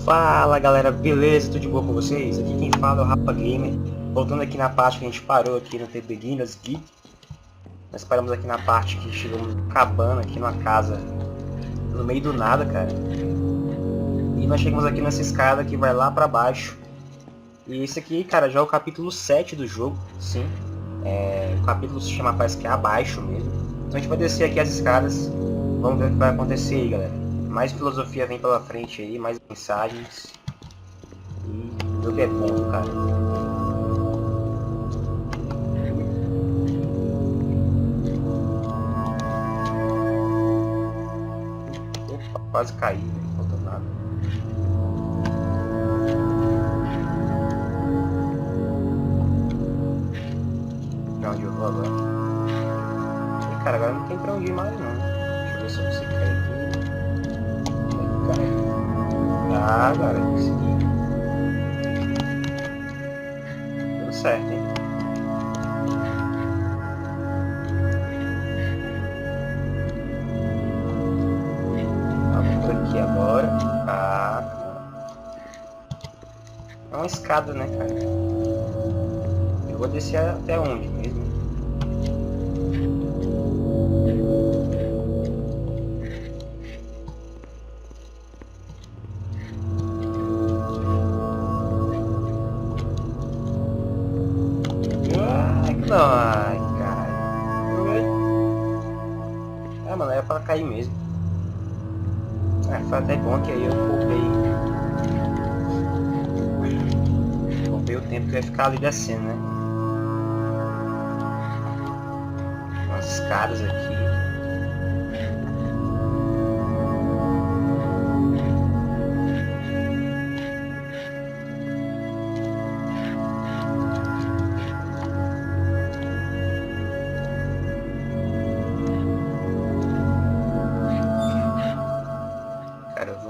Fala galera, beleza? Tudo de boa com vocês? Aqui quem fala é o Rafa Gamer. Voltando aqui na parte que a gente parou aqui no The Beginners Guide. Nós paramos aqui na parte que chegamos cabana aqui numa casa no meio do nada, cara. E nós chegamos aqui nessa escada que vai lá pra baixo. E esse aqui, cara, já é o capítulo 7 do jogo, sim. O capítulo se chama, parece que é abaixo mesmo. Então a gente vai descer aqui as escadas. Vamos ver o que vai acontecer aí, galera. Mais filosofia vem pela frente aí, mais mensagens. E o jogo é bom, cara. Opa, quase caí, não faltou nada. Pra onde eu vou agora? E, cara, agora não tem pra onde ir mais não. Deixa eu ver se eu consigo cair aqui. Ah, cara, consegui. Deu certo, hein? Vamos por aqui agora. Ah, é uma escada, né, cara? Eu vou descer até onde mesmo? Ai, caralho. Ah, mano, era pra cair mesmo. Foi até bom que aí eu poupei o tempo que eu ia ficar ali descendo, né? Umas escadas aqui.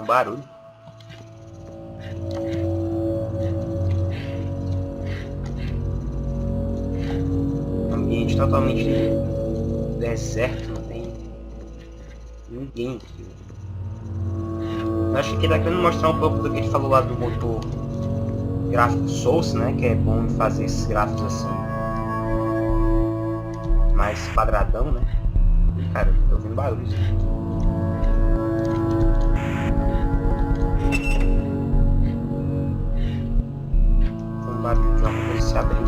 Barulho. Ambiente totalmente deserto, não tem ninguém aqui. Eu acho que ele tá querendo mostrar um pouco do que ele falou lá do motor gráfico Source, né? Que é bom fazer esses gráficos assim mais quadradão, né? E, cara, eu tô ouvindo barulho. De uma coisa se abrir.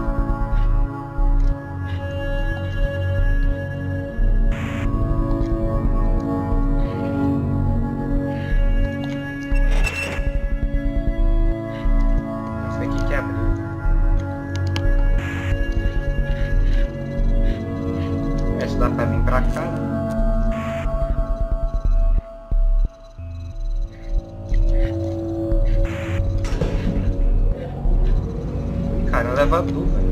Foi aqui que abriu. Essa dá pra vir pra cá, né? Cara, é um elevador, velho.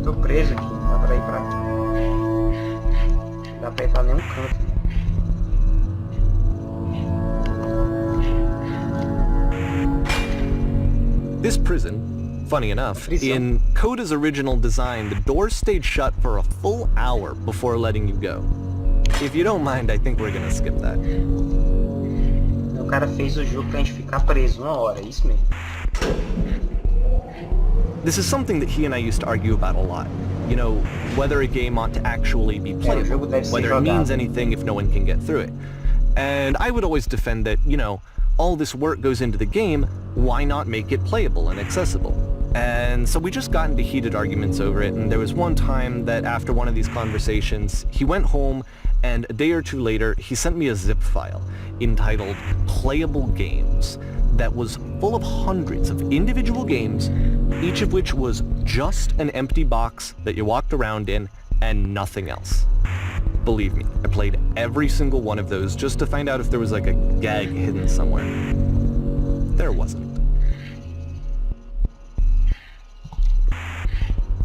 Tô preso aqui, não dá pra ir pra... Não dá pra ir pra nenhum canto. This prison, funny enough, in Coda's original design, the doors stayed shut for a full hour before letting you go. If you don't mind, I think we're gonna skip that. O cara fez o jogo pra gente ficar preso 1 hora, é isso mesmo. This is something that he and I used to argue about a lot. You know, whether a game ought to actually be playable, whether it means anything if no one can get through it. And I would always defend that, you know, all this work goes into the game, why not make it playable and accessible? And so we just got into heated arguments over it, and there was one time that after one of these conversations, he went home, and a day or two later, he sent me a zip file entitled Playable Games that was full of hundreds of individual games, each of which was just an empty box that you walked around in and nothing else. Believe me, I played every single one of those just to find out if there was like a gag hidden somewhere. There wasn't.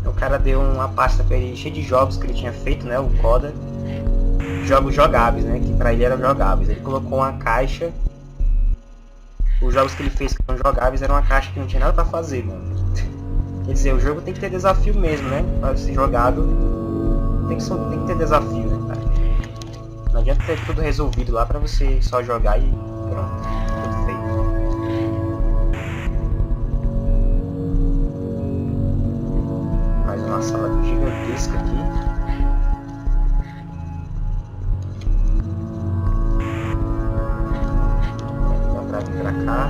O cara deu uma pasta pra ele cheia de jogos que ele tinha feito, né? O Coda. Jogos jogáveis, né? Que pra ele eram jogáveis. Ele colocou uma caixa Os jogos que ele fez que eram jogáveis eram uma caixa que não tinha nada pra fazer, mano. Quer dizer, o jogo tem que ter desafio mesmo, né? Para ser jogado, tem que ter desafio, né, cara? Não adianta ter tudo resolvido lá pra você só jogar e pronto, tudo feito. Mais uma sala gigantesca aqui. Dá pra vir pra cá.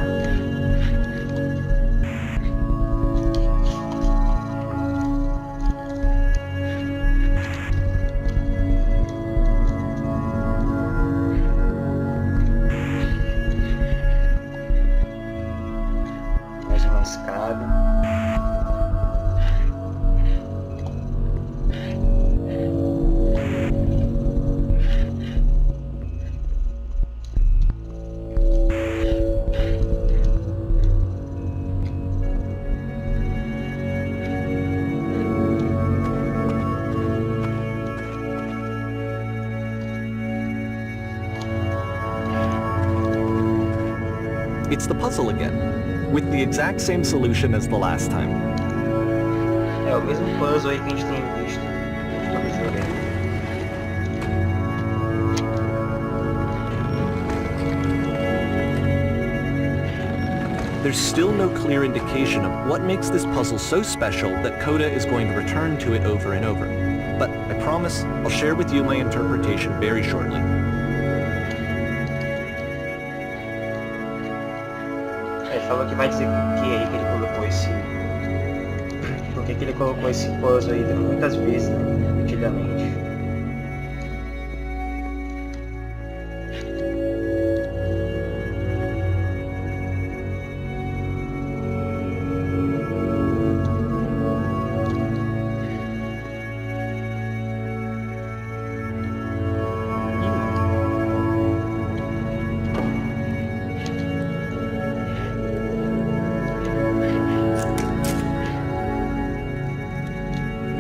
It's the puzzle again, with the exact same solution as the last time. É o mesmo puzzle aí que a gente tem visto todo jogo aí. There's still no clear indication of what makes this puzzle so special that Coda is going to return to it over and over. But I promise I'll share with you my interpretation very shortly. Ele falou que vai dizer por que aí que ele colocou esse... Por que ele colocou esse puzzle aí muitas vezes, né? Repetidamente.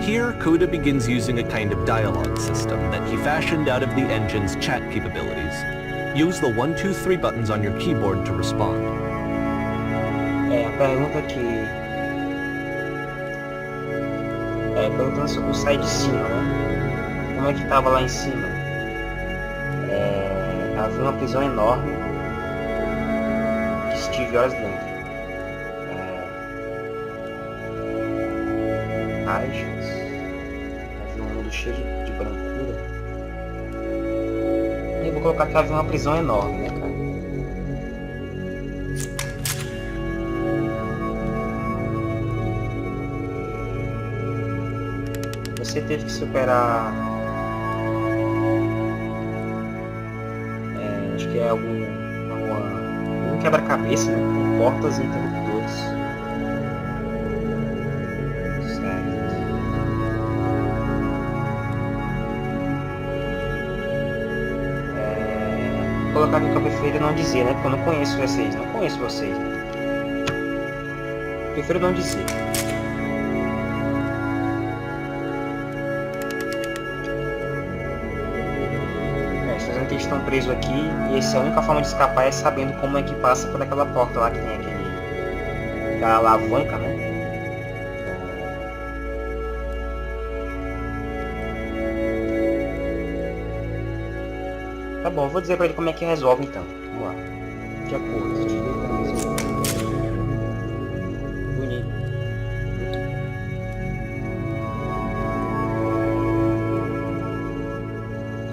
Here, Coda begins using a kind of dialogue system that he fashioned out of the engine's chat capabilities. Use the 1, 2, 3 buttons on your keyboard to respond. A pergunta que... perguntando sobre o sai de cima, né? Como é que tava lá em cima? Havia uma prisão enorme que estive horas dentro. Caixas, havia um mundo cheio de brancura. E eu vou colocar que havia uma prisão enorme, né, cara? Você teve que superar... acho que é algum quebra-cabeça, né? Com portas e interruptores. Vou colocar aqui que eu prefiro não dizer, né? Porque eu não conheço vocês. Prefiro não dizer. Vocês vão que eles estão presos aqui e essa é a única forma de escapar é sabendo como é que passa por aquela porta lá que tem aquela alavanca, né? Tá bom, eu vou dizer pra ele como é que resolve então. Vamos lá. De acordo, deixa eu ver como resolve. Bonito.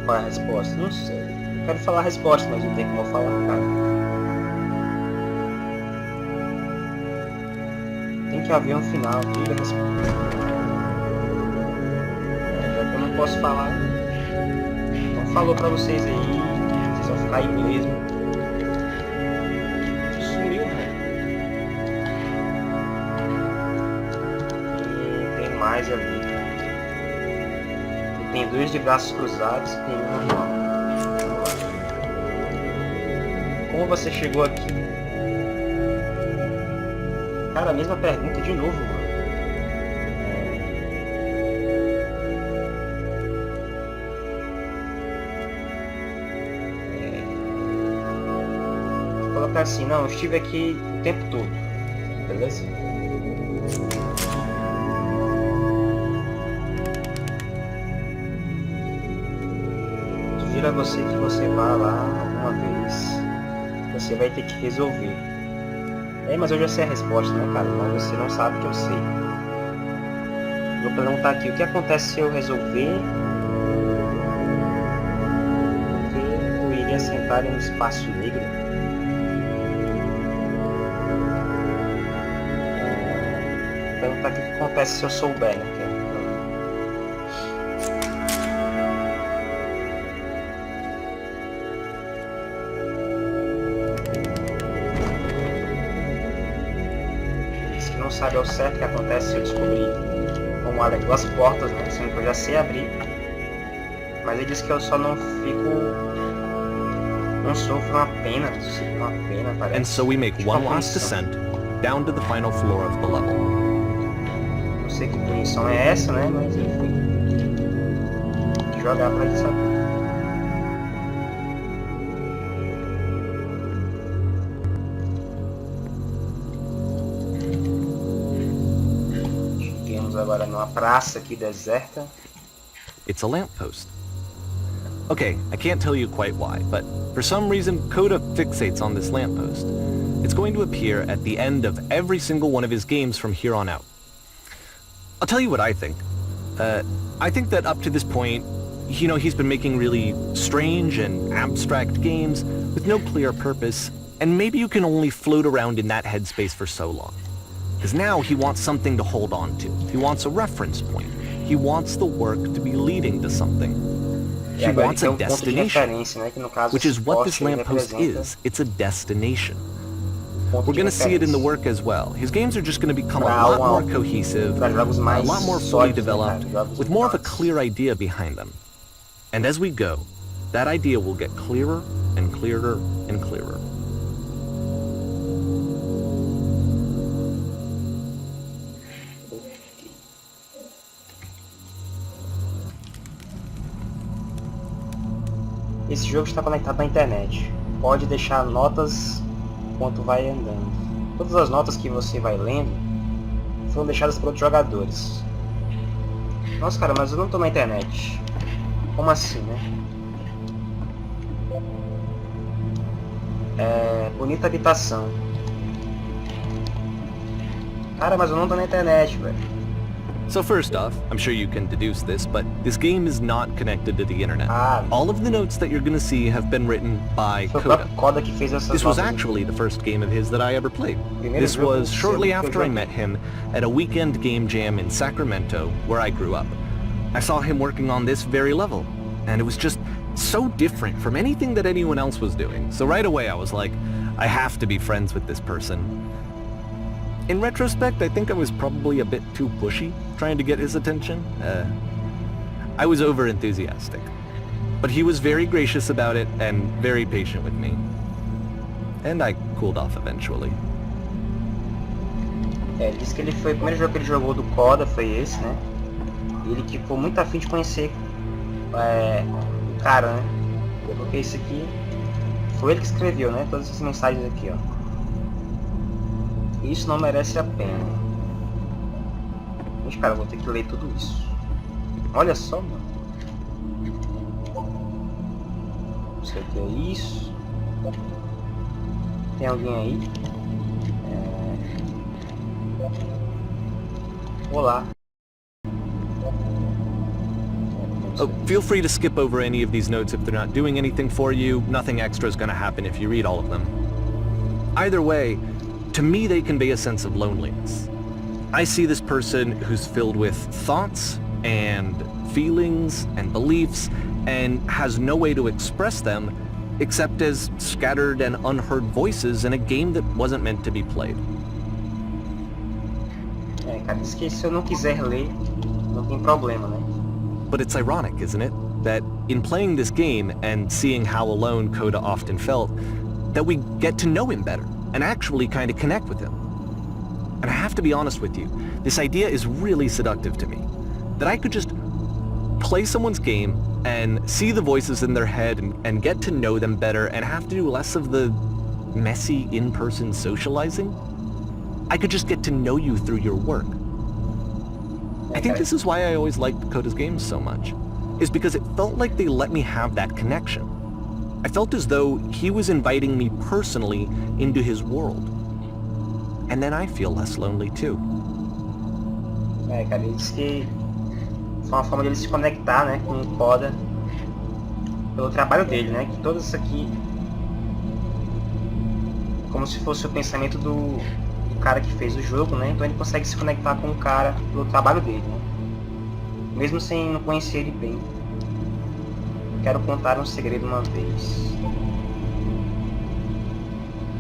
Qual é a resposta? Não sei. Eu quero falar a resposta, mas não tem como eu falar, cara. Tem que haver um final, diga a resposta. Já que eu não posso falar. Falou pra vocês aí, vocês vão ficar aí mesmo. Sumiu, né? E tem mais ali. E tem 2 de braços cruzados e tem um normal. Como você chegou aqui? Cara, a mesma pergunta de novo, mano. Assim, não, eu estive aqui o tempo todo, beleza? beleza? Sugiro a você que você vá lá alguma vez. Você vai ter que resolver. Mas eu já sei a resposta, né, cara? Mas você não sabe que eu sei. Vou perguntar aqui, o que acontece se eu resolver? Porque eu iria sentar em um espaço negro. Perguntar aqui o que acontece se eu souber, né? Não sabe ao certo o que acontece se eu descobrir como abre duas portas, né? Sendo que eu já sei abrir. Mas ele disse que eu só não fico... não sofro uma pena, parece. And so we make one last descent down to the final floor of the level. Não sei que punição é essa, né? Mas enfim. Jogar pra ele saber. Agora numa praça aqui deserta. It's a lamppost. Okay, I can't tell you quite why, but for some reason Coda fixates on this lamppost. It's going to appear at the end of every single one of his games from here on out. I'll tell you what I think. I think that up to this point, you know, he's been making really strange and abstract games with no clear purpose, and maybe you can only float around in that headspace for so long. Because now he wants something to hold on to. He wants a reference point. He wants the work to be leading to something. He wants a destination, which is what this lamppost is. It's a destination. We're going to see it in the work as well. His games are just going to become a lot more cohesive, a lot more fully developed, with more of a clear idea behind them. And as we go, that idea will get clearer and clearer and clearer. Esse jogo está conectado na internet. Pode deixar notas enquanto vai andando. Todas as notas que você vai lendo foram deixadas por outros jogadores. Nossa, cara, mas eu não estou na internet. Como assim, né? Bonita habitação. Cara, mas eu não estou na internet, velho. So first off, I'm sure you can deduce this, but this game is not connected to the internet. All of the notes that you're going to see have been written by Coda. This was actually the first game of his that I ever played. This was shortly after I met him at a weekend game jam in Sacramento, where I grew up. I saw him working on this very level, and it was just so different from anything that anyone else was doing. So right away I was like, I have to be friends with this person. In retrospect, I think I was probably a bit too pushy, trying to get his attention. I was over-enthusiastic. But he was very gracious about it and very patient with me. And I cooled off eventually. Diz que ele foi o primeiro jogo que ele jogou do Coda, foi esse, né? E ele ficou muito afim de conhecer o cara, né? Porque esse aqui foi ele que escreveu, né? Todas essas mensagens aqui, ó. Isso não merece a pena. Mas, cara, eu vou ter que ler tudo isso. Olha só, mano. Isso aqui é isso. Tem alguém aí? Olá. Oh, feel free to skip over any of these notes if they're not doing anything for you. Nothing extra is going to happen if you read all of them. Either way, to me, they convey a sense of loneliness. I see this person who's filled with thoughts and feelings and beliefs and has no way to express them except as scattered and unheard voices in a game that wasn't meant to be played. Cara, diz que se eu não quiser ler, não tem problema, né? But it's ironic, isn't it? That in playing this game and seeing how alone Coda often felt, that we get to know him better and actually kind of connect with him. And I have to be honest with you, this idea is really seductive to me. That I could just play someone's game and see the voices in their head and get to know them better and have to do less of the messy in-person socializing. I could just get to know you through your work. I think this is why I always liked Coda's games so much, is because it felt like they let me have that connection. I felt as though he was inviting me personally into his world. And then I feel less lonely too. Cara, ele disse que foi uma forma dele se conectar, né, com o Coda pelo trabalho dele, né, que tudo isso aqui como se fosse o pensamento do cara que fez o jogo, né, então ele consegue se conectar com o cara pelo trabalho dele, né, mesmo sem não conhecer ele bem. Quero contar um segredo uma vez.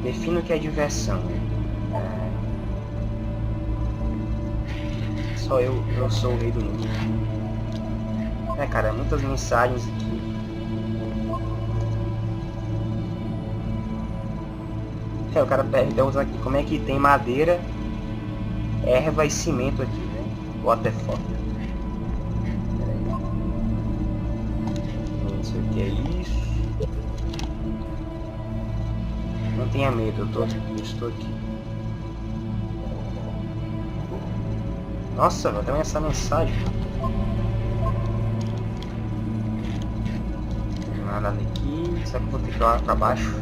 Defina o que é diversão. Só eu sou o rei do mundo. Cara, muitas mensagens aqui. O cara pergunta aqui como é que tem madeira, erva e cimento aqui, né? What the fuck? Não sei o que é isso. Não tenha medo, eu estou aqui. Nossa, vai ter essa mensagem. Nada aqui. Será que eu vou ter que ir lá pra baixo?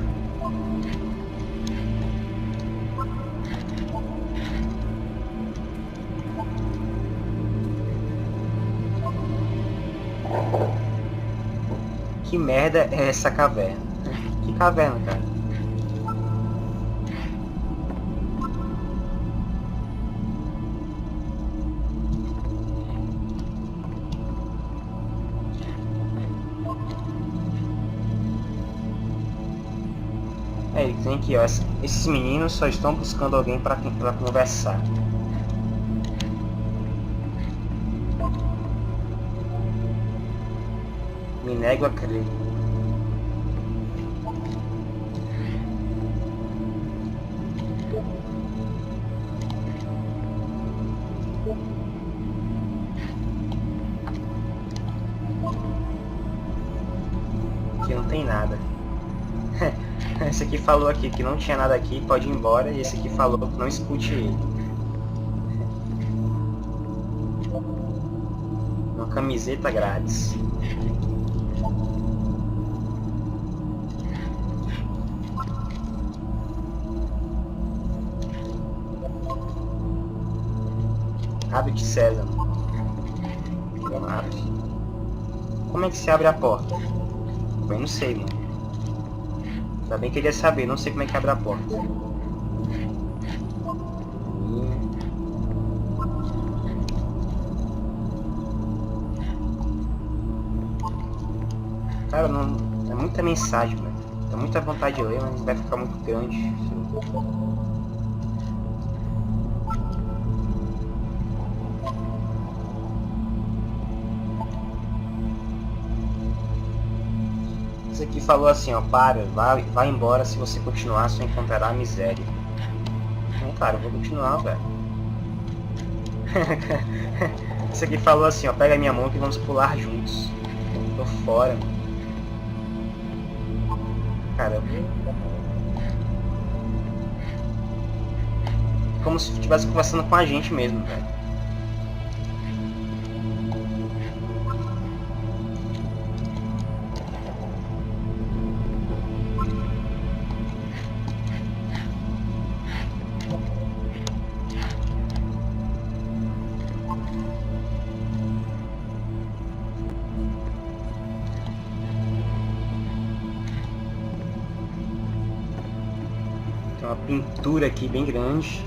Que merda é essa caverna? Que caverna, cara? Ele tem aqui, ó, esses meninos só estão buscando alguém para conversar. Me nego a crer. Aqui não tem nada. Esse aqui falou aqui que não tinha nada aqui, pode ir embora. E esse aqui falou que não escute ele. Uma camiseta grátis. Abre-te, César. Não abre. Como é que se abre a porta? Eu não sei, mano. Também queria saber, não sei como é que abre a porta. Cara, não, é muita mensagem, mano. Dá muita vontade de ler, mas vai ficar muito grande. Esse aqui falou assim, ó, vai embora, se você continuar só encontrará miséria. Não, cara, eu vou continuar, velho. Esse aqui falou assim, ó, pega a minha mão que vamos pular juntos. Tô fora, mano. Cara, eu vou... Como se estivesse conversando com a gente mesmo, velho. Tem uma pintura aqui bem grande,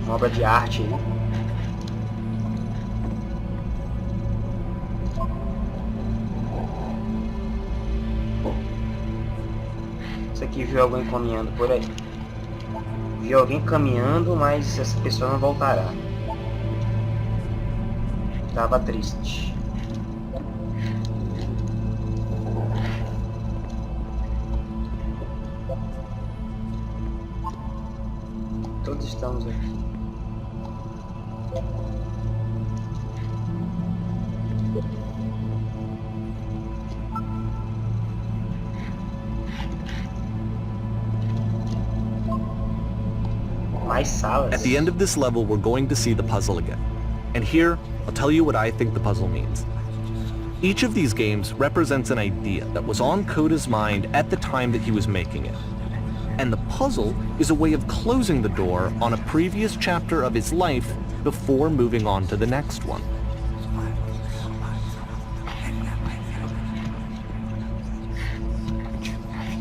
uma obra de arte aí. Isso aqui viu alguém caminhando por aí. Viu alguém caminhando, mas essa pessoa não voltará. Tava triste. Todos estamos aqui. Mais salas. At the end of this level, we're going to see the puzzle again. And here, I'll tell you what I think the puzzle means. Each of these games represents an idea that was on Coda's mind at the time that he was making it. And the puzzle is a way of closing the door on a previous chapter of his life before moving on to the next one.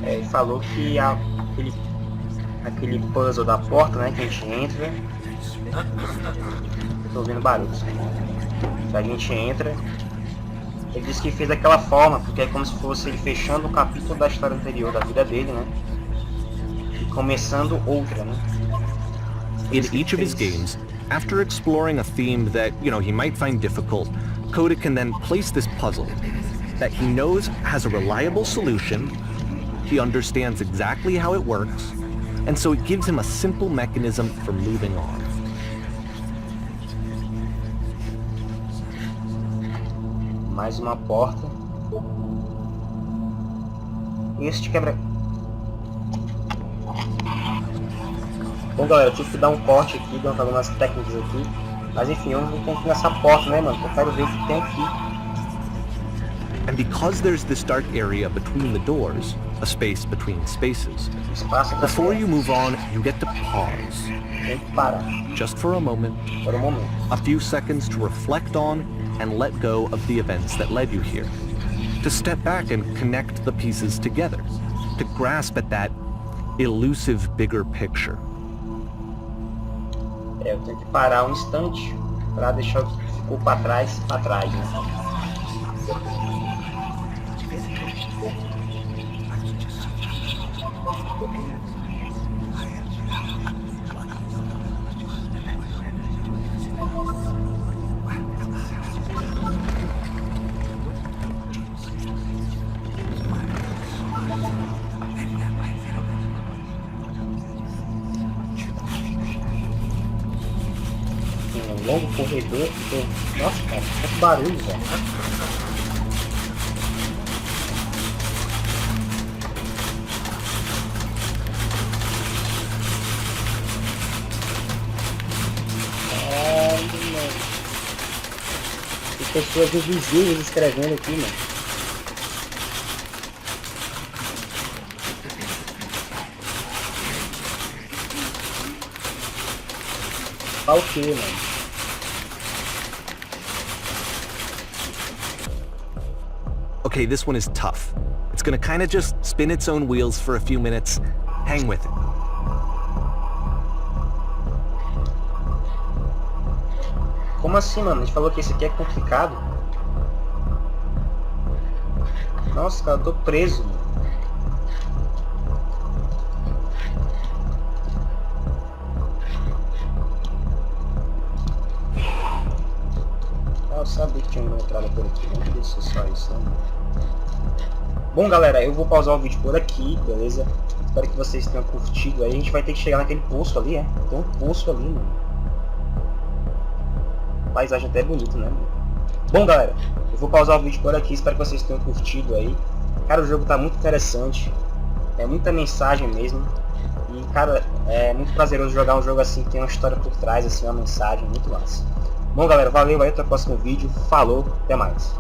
Ele falou que aquele puzzle da porta, né, que a gente entra. Tô ouvindo barulhos. A gente entra. Ele disse que fez daquela forma porque é como se fosse ele fechando o capítulo da história anterior da vida dele, né? E começando outra, né? In each of his games, after exploring a theme that, he might find difficult, Coda can then place this puzzle that he knows has a reliable solution, he understands exactly how it works, and so it gives him a simple mechanism for moving on. Mais uma porta. Este quebra... Bom, galera, eu tive que dar um corte aqui, dar algumas técnicas aqui. Mas enfim, eu vou continuar nessa porta, né, mano? Eu quero ver o que tem aqui. And because there's this dark area between the doors, a space between spaces, before you move on, you get to pause. Tem que parar. Just for a moment. Por um momento. A few seconds to reflect on and let go of the events that led you here. To step back and connect the pieces together. To grasp at that elusive bigger picture. Eu tenho que parar um instante para deixar o que ficou para trás, né? Um longo corredor. Nossa, cara, que barulho, velho. Tem pessoas invisíveis escrevendo aqui, mano. Tá o que, mano? Okay, this one is tough. It's gonna kinda just spin its own wheels for a few minutes. Hang with it. Como assim, mano? A gente falou que esse aqui é complicado. Nossa, cara, eu tô preso, mano. Eu sabia que tinha uma entrada por aqui, não podia ser só isso, né? Bom, galera, eu vou pausar o vídeo por aqui, beleza? Espero que vocês tenham curtido. Aí a gente vai ter que chegar naquele poço ali, é? Tem um poço ali, mano. Paisagem até bonito, né, mano? Bom, galera, eu vou pausar o vídeo por aqui. Espero que vocês tenham curtido aí. Cara, o jogo tá muito interessante. É muita mensagem mesmo. E, cara, é muito prazeroso jogar um jogo assim que tem uma história por trás, assim, uma mensagem muito massa. Bom, galera, valeu aí, até o próximo vídeo. Falou, até mais.